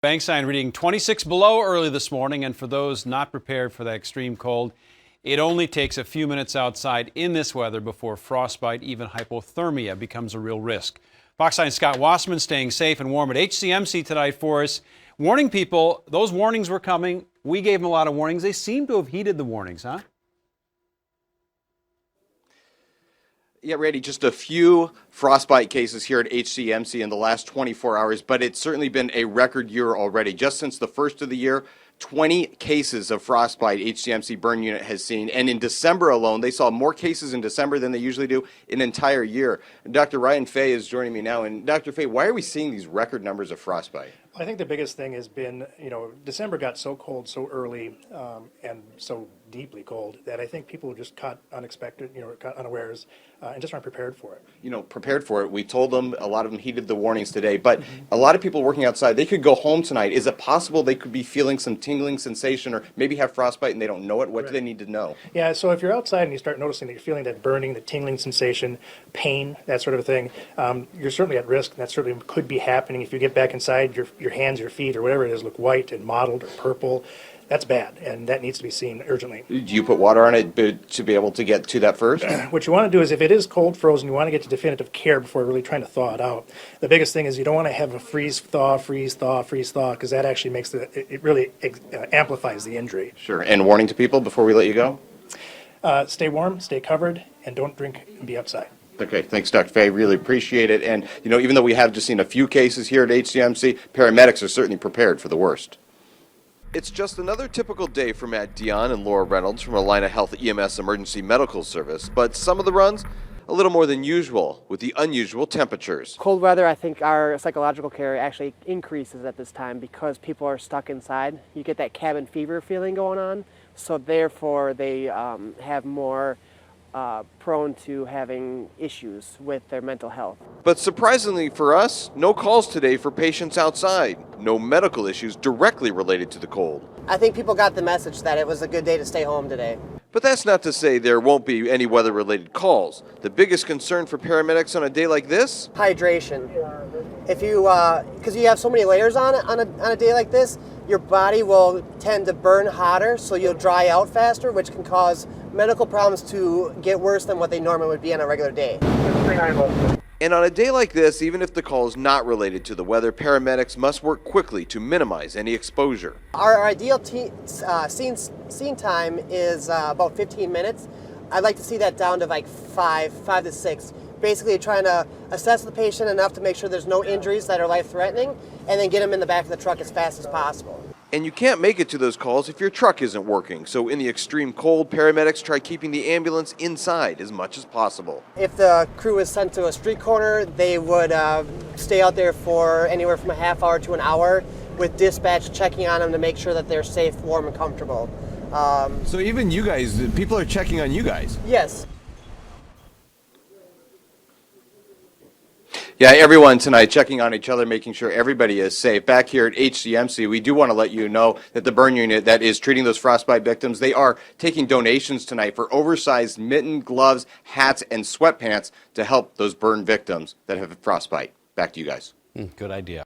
Bank sign reading 26 below early this morning, and for those not prepared for that extreme cold, it only takes a few minutes outside in this weather before frostbite, even hypothermia, becomes a real risk. Fox 9's Scott Wassman staying safe and warm at HCMC tonight for us, warning people those warnings were coming. We gave them a lot of warnings. They seem to have heeded the warnings, huh? Yeah, Randy, just a few frostbite cases here at HCMC in the last 24 hours, but it's certainly been a record year already. Just since the first of the year, 20 cases of frostbite HCMC burn unit has seen. And in December alone, they saw more cases in December than they usually do in an entire year. Dr. Ryan Fay is joining me now. And Dr. Fay, why are we seeing these record numbers of frostbite? I think the biggest thing has been, December got so cold so early and so deeply cold that I think people just caught unexpected, caught unawares and just aren't prepared for it. Prepared for it. We told them, a lot of them heeded the warnings today, but a lot of people working outside, they could go home tonight. Is it possible they could be feeling some tingling sensation or maybe have frostbite and they don't know it? What do they need to know? Yeah, so if you're outside and you start noticing that you're feeling that burning, the tingling sensation, pain, that sort of thing, you're certainly at risk. And that certainly could be happening. If you get back inside, your hands, your feet, or whatever it is look white and mottled or purple. That's bad, and that needs to be seen urgently. Do you put water on it to be able to get to that first? What you want to do is, if it is cold frozen, you want to get to definitive care before really trying to thaw it out. The biggest thing is you don't want to have a freeze thaw, because that actually makes it really amplifies the injury. Sure. And warning to people before we let you go? Stay warm, stay covered, and don't drink and be outside. Okay, thanks, Dr. Fay. Really appreciate it. And, even though we have just seen a few cases here at HCMC, paramedics are certainly prepared for the worst. It's just another typical day for Matt Dion and Laura Reynolds from Allina Health EMS Emergency Medical Service, but some of the runs a little more than usual with the unusual temperatures. Cold weather, I think our psychological care actually increases at this time because people are stuck inside. You get that cabin fever feeling going on, so therefore they have more prone to having issues with their mental health. But surprisingly for us, no calls today for patients outside. No medical issues directly related to the cold. I think people got the message that it was a good day to stay home today. But that's not to say there won't be any weather-related calls. The biggest concern for paramedics on a day like this? Hydration. If you, because you have so many layers on it on a day like this, your body will tend to burn hotter, so you'll dry out faster, which can cause medical problems to get worse than what they normally would be on a regular day. And on a day like this, even if the call is not related to the weather, paramedics must work quickly to minimize any exposure. Our ideal scene time is about 15 minutes. I'd like to see that down to like 5 to 6. Basically trying to assess the patient enough to make sure there's no injuries that are life-threatening, and then get them in the back of the truck as fast as possible. And you can't make it to those calls if your truck isn't working. So in the extreme cold, paramedics try keeping the ambulance inside as much as possible. If the crew is sent to a street corner, they would stay out there for anywhere from a half hour to an hour with dispatch checking on them to make sure that they're safe, warm, and comfortable. So even you guys, people are checking on you guys? Yes. Yeah, everyone tonight checking on each other, making sure everybody is safe. Back here at HCMC, we do want to let you know that the burn unit that is treating those frostbite victims, they are taking donations tonight for oversized mitten, gloves, hats, and sweatpants to help those burn victims that have frostbite. Back to you guys. Good idea.